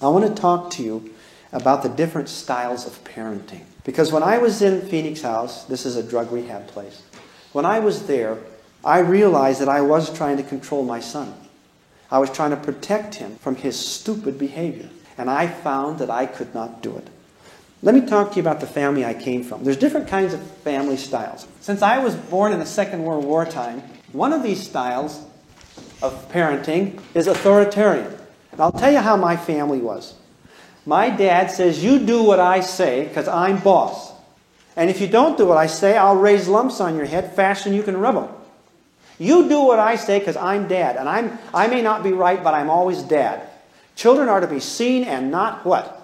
I want to talk to you about the different styles of parenting. Because when I was in Phoenix House, this is a drug rehab place, when I was there, I realized that I was trying to control my son. I was trying to protect him from his stupid behavior. And I found that I could not do it. Let me talk to you about the family I came from. There's different kinds of family styles. Since I was born in the Second World War time, one of these styles of parenting is authoritarian. And I'll tell you how my family was. My dad says, you do what I say because I'm boss. And if you don't do what I say, I'll raise lumps on your head faster than you can rub them. You do what I say because I'm dad. And I may not be right, but I'm always dad. Children are to be seen and not what?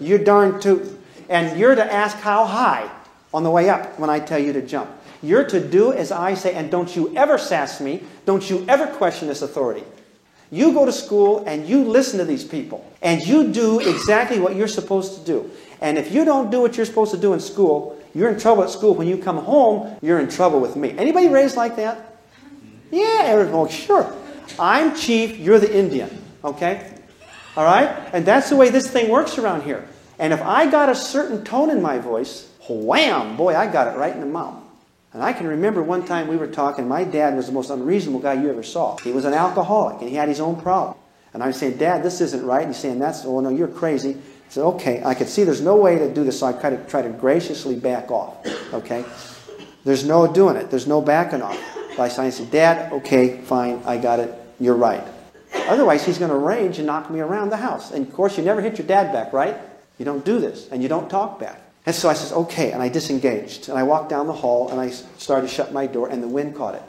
You're darn tootin'. And you're to ask how high on the way up when I tell you to jump. You're to do as I say, and don't you ever sass me. Don't you ever question this authority. You go to school and you listen to these people. And you do exactly what you're supposed to do. And if you don't do what you're supposed to do in school, you're in trouble at school. When you come home, you're in trouble with me. Anybody raised like that? Yeah, everyone. Sure. I'm chief, you're the Indian. Okay? All right? And that's the way this thing works around here. And if I got a certain tone in my voice, wham, boy, I got it right in the mouth. And I can remember one time we were talking, my dad was the most unreasonable guy you ever saw. He was an alcoholic, and he had his own problem. And I was saying, Dad, this isn't right. And he's saying, oh, no, you're crazy. I said, okay, I could see there's no way to do this, so I try to graciously back off. Okay? There's no doing it. There's no backing off. But I said, Dad, okay, fine, I got it. You're right. Otherwise, he's going to rage and knock me around the house. And, of course, you never hit your dad back, right? You don't do this, and you don't talk back. And so I says, okay, and I disengaged. And I walked down the hall, and I started to shut my door, and the wind caught it.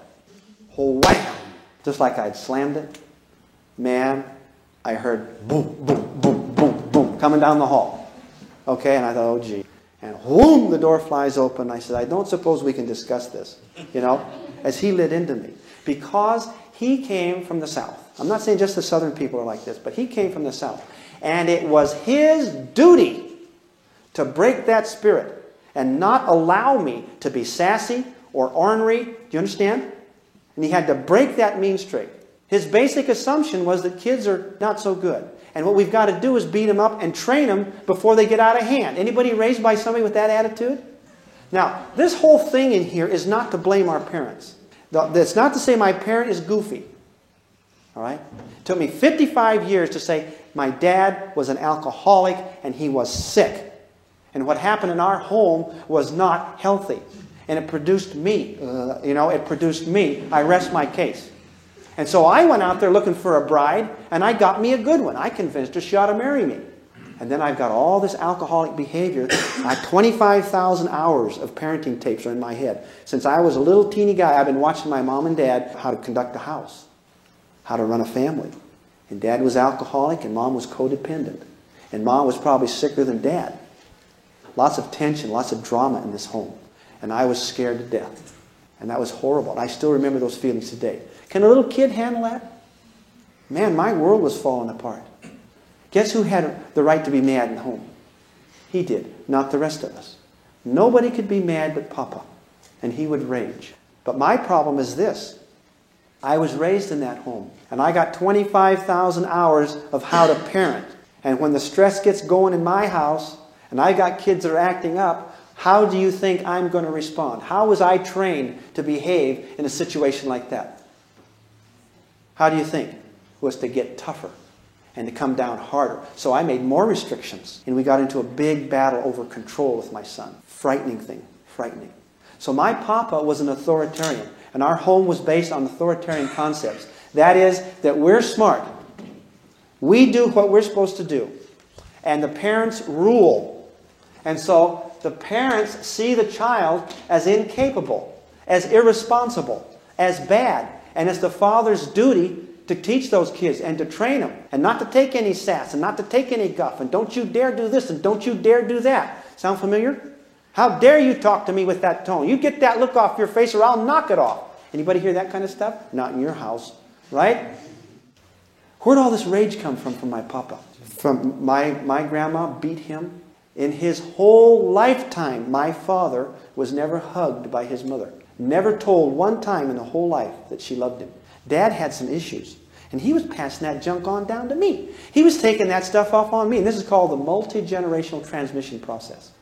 Wham! Just like I'd slammed it. Man, I heard boom, boom, boom, boom, boom, coming down the hall. Okay, and I thought, oh, gee. And whoom, the door flies open. I said, I don't suppose we can discuss this, as he lit into me. Because he came from the South. I'm not saying just the Southern people are like this, but he came from the South. And it was his duty to break that spirit and not allow me to be sassy or ornery. Do you understand? And he had to break that mean streak. His basic assumption was that kids are not so good. And what we've got to do is beat them up and train them before they get out of hand. Anybody raised by somebody with that attitude? Now, this whole thing in here is not to blame our parents. It's not to say my parent is goofy. All right? It took me 55 years to say my dad was an alcoholic and he was sick. And what happened in our home was not healthy. And it produced me. It produced me. I rest my case. And so I went out there looking for a bride, and I got me a good one. I convinced her she ought to marry me. And then I've got all this alcoholic behavior. I have 25,000 hours of parenting tapes are in my head. Since I was a little teeny guy, I've been watching my mom and dad how to conduct a house, how to run a family. And Dad was alcoholic, and Mom was codependent. And Mom was probably sicker than Dad. Lots of tension, lots of drama in this home. And I was scared to death. And that was horrible. And I still remember those feelings today. Can a little kid handle that? Man, my world was falling apart. Guess who had the right to be mad in the home? He did, not the rest of us. Nobody could be mad but Papa. And he would rage. But my problem is this. I was raised in that home. And I got 25,000 hours of how to parent. And when the stress gets going in my house, and I got kids that are acting up, how do you think I'm going to respond? How was I trained to behave in a situation like that? How do you think? It was to get tougher and to come down harder. So I made more restrictions. And we got into a big battle over control with my son. Frightening thing. Frightening. So my papa was an authoritarian. And our home was based on authoritarian concepts. That is, that we're smart. We do what we're supposed to do. And the parents rule. And so the parents see the child as incapable, as irresponsible, as bad. And it's the father's duty to teach those kids and to train them. And not to take any sass and not to take any guff. And don't you dare do this and don't you dare do that. Sound familiar? How dare you talk to me with that tone? You get that look off your face or I'll knock it off. Anybody hear that kind of stuff? Not in your house. Right? Where'd all this rage come from my papa? From my grandma beat him. In his whole lifetime, my father was never hugged by his mother. Never told one time in the whole life that she loved him. Dad had some issues. And he was passing that junk on down to me. He was taking that stuff off on me. And this is called the multi-generational transmission process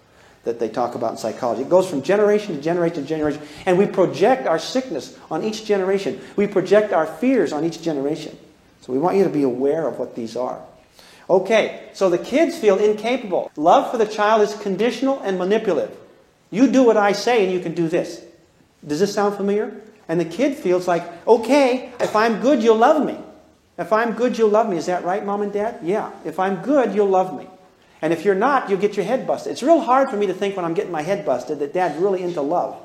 that they talk about in psychology. It goes from generation to generation to generation. And we project our sickness on each generation. We project our fears on each generation. So we want you to be aware of what these are. Okay, so the kids feel incapable. Love for the child is conditional and manipulative. You do what I say and you can do this. Does this sound familiar? And the kid feels like, okay, if I'm good, you'll love me. If I'm good, you'll love me. Is that right, Mom and Dad? Yeah. If I'm good, you'll love me. And if you're not, you'll get your head busted. It's real hard for me to think when I'm getting my head busted that Dad's really into love.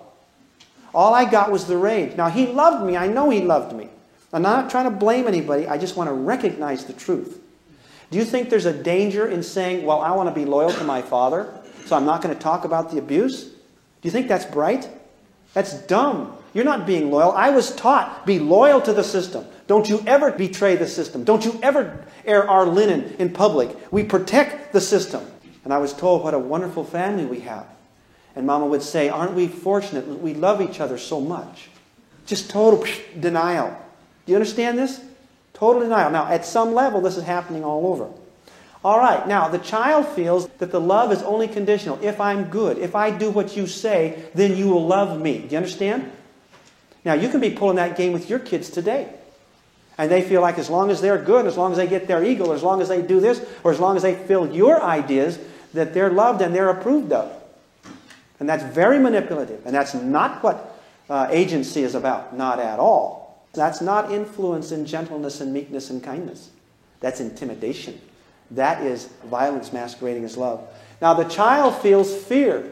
All I got was the rage. Now, he loved me. I know he loved me. I'm not trying to blame anybody. I just want to recognize the truth. Do you think there's a danger in saying, well, I want to be loyal to my father, so I'm not going to talk about the abuse? Do you think that's bright? That's dumb. You're not being loyal. I was taught, be loyal to the system. Don't you ever betray the system. Don't you ever air our linen in public. We protect the system. And I was told what a wonderful family we have. And Mama would say, aren't we fortunate that we love each other so much? Just total denial. Do you understand this? Total denial. Now, at some level, this is happening all over. All right, now, the child feels that the love is only conditional. If I'm good, if I do what you say, then you will love me. Do you understand? Now, you can be pulling that game with your kids today. And they feel like as long as they're good, as long as they get their ego, as long as they do this, or as long as they fill your ideas, that they're loved and they're approved of. And that's very manipulative. And that's not what agency is about. Not at all. That's not influence in gentleness and meekness and kindness. That's intimidation. That is violence masquerading as love. Now the child feels fear.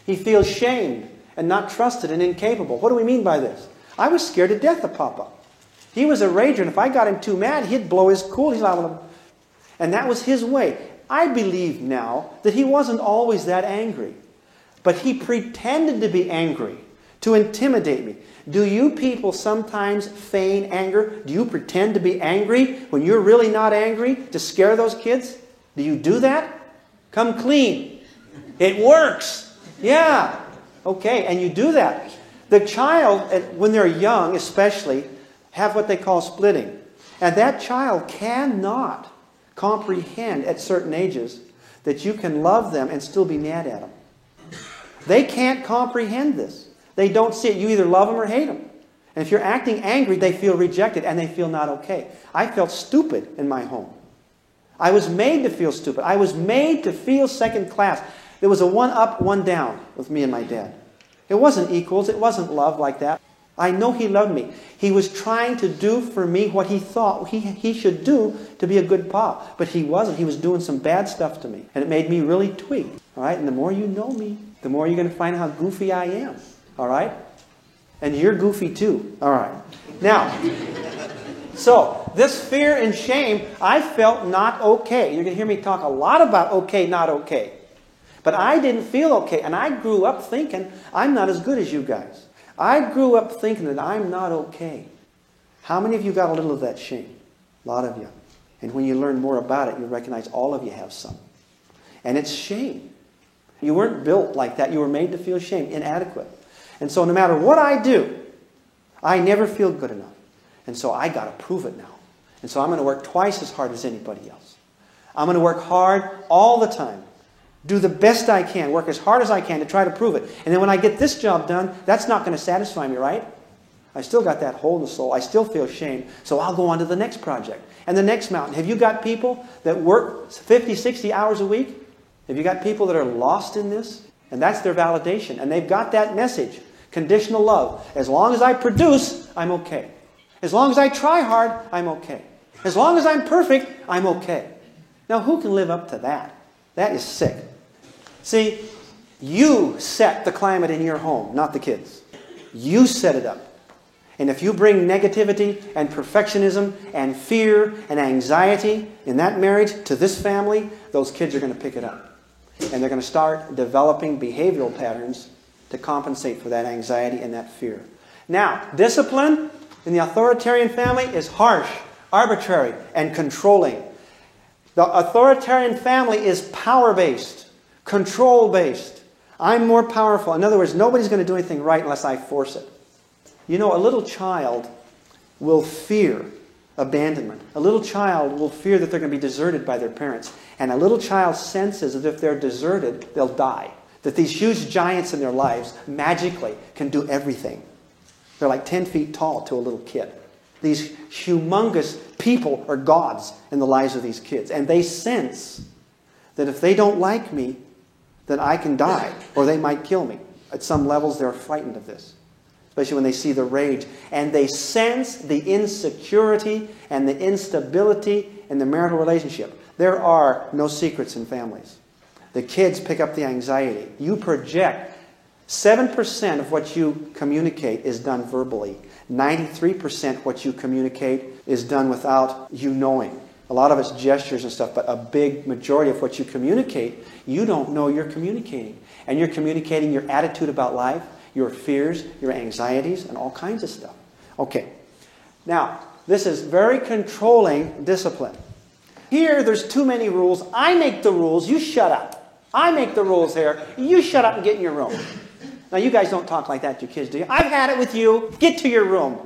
He feels shamed and not trusted and incapable. What do we mean by this? I was scared to death of Papa. He was a rager, and if I got him too mad, he'd blow his cool. He's like, and that was his way. I believe now that he wasn't always that angry. But he pretended to be angry to intimidate me. Do you people sometimes feign anger? Do you pretend to be angry when you're really not angry to scare those kids? Do you do that? Come clean. It works. Yeah. Okay, and you do that. The child, when they're young especially, have what they call splitting. And that child cannot comprehend at certain ages that you can love them and still be mad at them. They can't comprehend this. They don't see it. You either love them or hate them. And if you're acting angry, they feel rejected and they feel not okay. I felt stupid in my home. I was made to feel stupid. I was made to feel second class. There was a one up, one down with me and my dad. It wasn't equals. It wasn't love like that. I know he loved me. He was trying to do for me what he thought he should do to be a good pa. But he wasn't. He was doing some bad stuff to me. And it made me really tweak. All right? And the more you know me, the more you're going to find out how goofy I am. All right? And you're goofy too. All right. Now, so this fear and shame, I felt not okay. You're going to hear me talk a lot about okay, not okay. But I didn't feel okay. And I grew up thinking, I'm not as good as you guys. I grew up thinking that I'm not okay. How many of you got a little of that shame? A lot of you. And when you learn more about it, you recognize all of you have some. And it's shame. You weren't built like that. You were made to feel shame, inadequate. And so no matter what I do, I never feel good enough. And so I got to prove it now. And so I'm going to work twice as hard as anybody else. I'm going to work hard all the time. Do the best I can. Work as hard as I can to try to prove it. And then when I get this job done, that's not going to satisfy me, right? I still got that hole in the soul. I still feel shame. So I'll go on to the next project and the next mountain. Have you got people that work 50, 60 hours a week? Have you got people that are lost in this? And that's their validation. And they've got that message. Conditional love. As long as I produce, I'm okay. As long as I try hard, I'm okay. As long as I'm perfect, I'm okay. Now, who can live up to that? That is sick. See, you set the climate in your home, not the kids. You set it up. And if you bring negativity and perfectionism and fear and anxiety in that marriage to this family, those kids are going to pick it up. And they're going to start developing behavioral patterns to compensate for that anxiety and that fear. Now, discipline in the authoritarian family is harsh, arbitrary, and controlling. The authoritarian family is power-based, control-based. I'm more powerful. In other words, nobody's going to do anything right unless I force it. You know, a little child will fear abandonment. A little child will fear that they're going to be deserted by their parents. And a little child senses that if they're deserted, they'll die. That these huge giants in their lives magically can do everything. They're like 10 feet tall to a little kid. These humongous people are gods in the lives of these kids. And they sense that if they don't like me, then I can die or they might kill me. At some levels, they're frightened of this, especially when they see the rage. And they sense the insecurity and the instability in the marital relationship. There are no secrets in families. The kids pick up the anxiety. You project. 7% of what you communicate is done verbally. 93% what you communicate is done without you knowing. A lot of it's gestures and stuff, but a big majority of what you communicate, you don't know you're communicating. And you're communicating your attitude about life, your fears, your anxieties, and all kinds of stuff. Okay. Now, this is very controlling discipline. Here, there's too many rules. I make the rules. You shut up. I make the rules here. You shut up and get in your room. Now, you guys don't talk like that to your kids, do you? I've had it with you. Get to your room.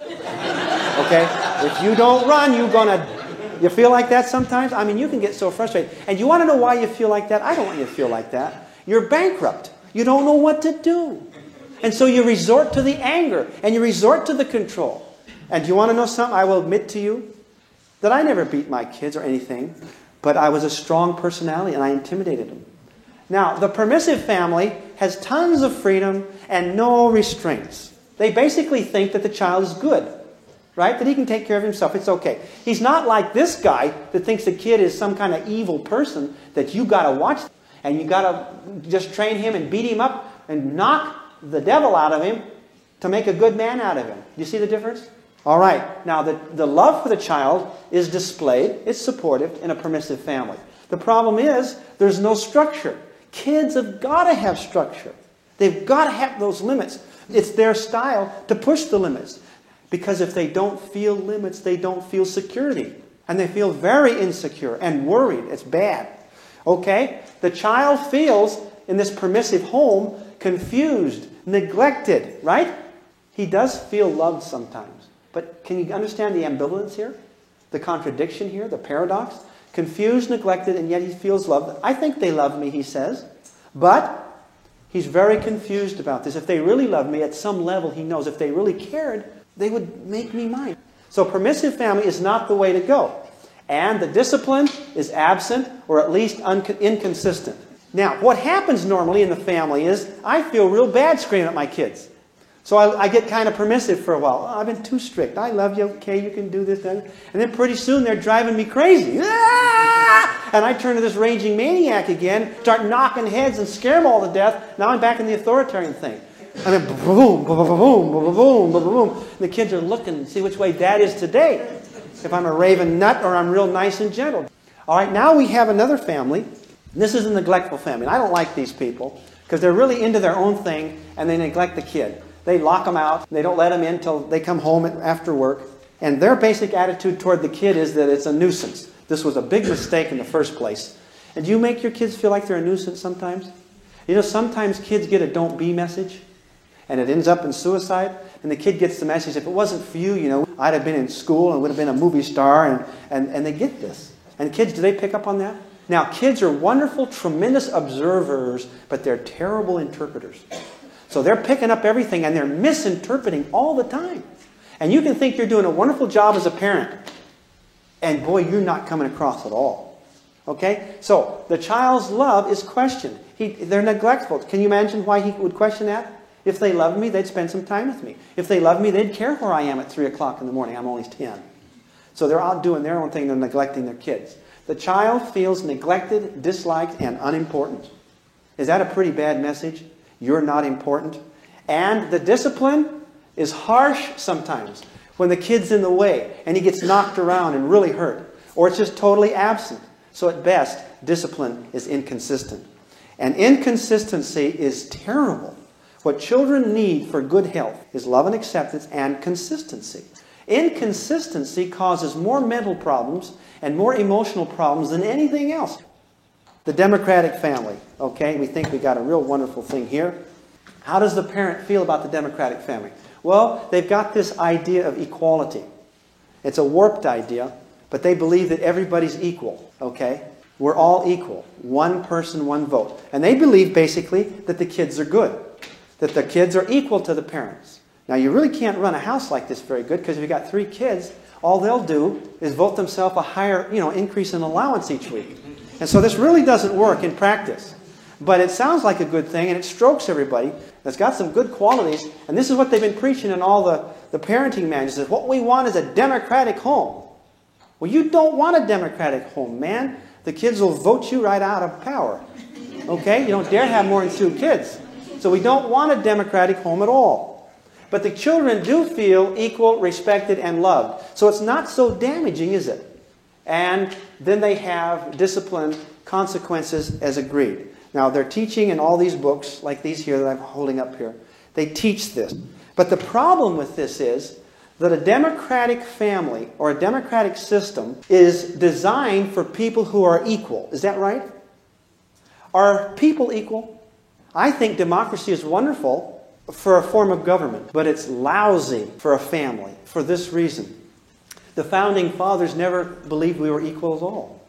Okay? If you don't run, you feel like that sometimes? I mean, you can get so frustrated. And you want to know why you feel like that? I don't want you to feel like that. You're bankrupt. You don't know what to do. And so you resort to the anger. And you resort to the control. And do you want to know something? I will admit to you that I never beat my kids or anything. But I was a strong personality and I intimidated them. Now, the permissive family has tons of freedom and no restraints. They basically think that the child is good, right? That he can take care of himself. It's okay. He's not like this guy that thinks the kid is some kind of evil person that you got to watch and you got to just train him and beat him up and knock the devil out of him to make a good man out of him. Do you see the difference? All right. Now, the love for the child is displayed. It's supportive in a permissive family. The problem is there's no structure. Kids have got to have structure. They've got to have those limits. It's their style to push the limits. Because if they don't feel limits, they don't feel security. And they feel very insecure and worried. It's bad. Okay? The child feels in this permissive home confused, neglected, right? He does feel loved sometimes. But can you understand the ambivalence here? The contradiction here? The paradox? Confused, neglected, and yet he feels loved. I think they love me, he says. But he's very confused about this. If they really love me, at some level he knows if they really cared, they would make me mine. So permissive family is not the way to go. And the discipline is absent or at least inconsistent. Now, what happens normally in the family is I feel real bad screaming at my kids. So I get kind of permissive for a while. Oh, I've been too strict. I love you. Okay, you can do this, that. And then pretty soon they're driving me crazy. Ah! And I turn to this raging maniac again, start knocking heads and scare them all to death. Now I'm back in the authoritarian thing. And then boom, boom, boom, boom, boom, boom, boom, boom. And the kids are looking to see which way Dad is today. If I'm a raving nut or I'm real nice and gentle. All right, now we have another family. This is a neglectful family. And I don't like these people because they're really into their own thing and they neglect the kid. They lock them out. They don't let them in until they come home after work. And their basic attitude toward the kid is that it's a nuisance. This was a big mistake in the first place. And do you make your kids feel like they're a nuisance sometimes? You know, sometimes kids get a don't be message. And it ends up in suicide. And the kid gets the message, if it wasn't for you, you know, I'd have been in school and would have been a movie star. And they get this. And kids, do they pick up on that? Now, kids are wonderful, tremendous observers, but they're terrible interpreters. So they're picking up everything and they're misinterpreting all the time. And you can think you're doing a wonderful job as a parent. And boy, you're not coming across at all. Okay? So the child's love is questioned. They're neglectful. Can you imagine why he would question that? If they loved me, they'd spend some time with me. If they loved me, they'd care where I am at 3 o'clock in the morning. I'm only 10. So they're out doing their own thing. They're neglecting their kids. The child feels neglected, disliked, and unimportant. Is that a pretty bad message? You're not important. And the discipline is harsh sometimes when the kid's in the way and he gets knocked around and really hurt. Or it's just totally absent. So at best, discipline is inconsistent. And inconsistency is terrible. What children need for good health is love and acceptance and consistency. Inconsistency causes more mental problems and more emotional problems than anything else. The democratic family, okay? We think we got a real wonderful thing here. How does the parent feel about the democratic family? Well, they've got this idea of equality. It's a warped idea, but they believe that everybody's equal, okay? We're all equal. One person, one vote. And they believe, basically, that the kids are good. That the kids are equal to the parents. Now, you really can't run a house like this very good, because if you've got 3 kids, all they'll do is vote themselves a higher, increase in allowance each week. And so this really doesn't work in practice. But it sounds like a good thing, and it strokes everybody. It's got some good qualities. And this is what they've been preaching in all the parenting manuals. Is what we want is a democratic home. Well, you don't want a democratic home, man. The kids will vote you right out of power. Okay? You don't dare have more than 2 kids. So we don't want a democratic home at all. But the children do feel equal, respected, and loved. So it's not so damaging, is it? And then they have discipline consequences as agreed. Now, they're teaching in all these books, like these here that I'm holding up here. They teach this. But the problem with this is that a democratic family or a democratic system is designed for people who are equal. Is that right? Are people equal? I think democracy is wonderful for a form of government, but it's lousy for a family for this reason. The founding fathers never believed we were equal at all.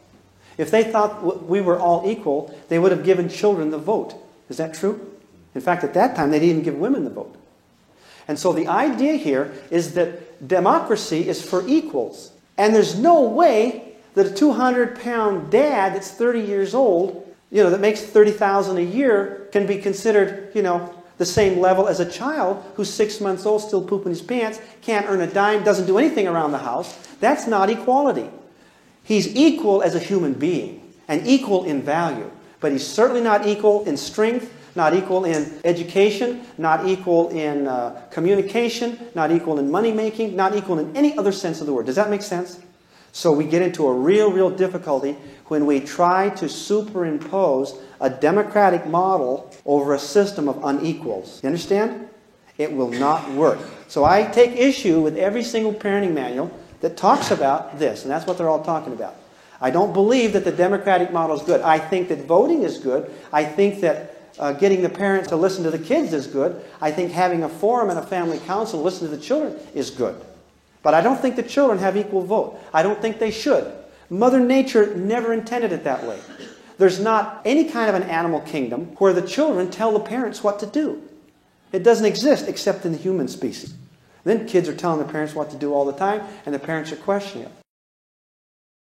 If they thought we were all equal, they would have given children the vote. Is that true? In fact, at that time, they didn't even give women the vote. And so the idea here is that democracy is for equals. And there's no way that a 200-pound dad that's 30 years old, that makes $30,000 a year can be considered, the same level as a child who's 6 months old, still pooping his pants, can't earn a dime, doesn't do anything around the house. That's not equality. He's equal as a human being and equal in value. But he's certainly not equal in strength, not equal in education, not equal in communication, not equal in money making, not equal in any other sense of the word. Does that make sense? So we get into a real difficulty when we try to superimpose a democratic model over a system of unequals. You understand? It will not work. So I take issue with every single parenting manual that talks about this, and that's what they're all talking about. I don't believe that the democratic model is good. I think that voting is good. I think that getting the parents to listen to the kids is good. I think having a forum and a family council to listen to the children is good. But I don't think the children have equal vote. I don't think they should. Mother Nature never intended it that way. There's not any kind of an animal kingdom where the children tell the parents what to do. It doesn't exist except in the human species. Then kids are telling the parents what to do all the time, and the parents are questioning it.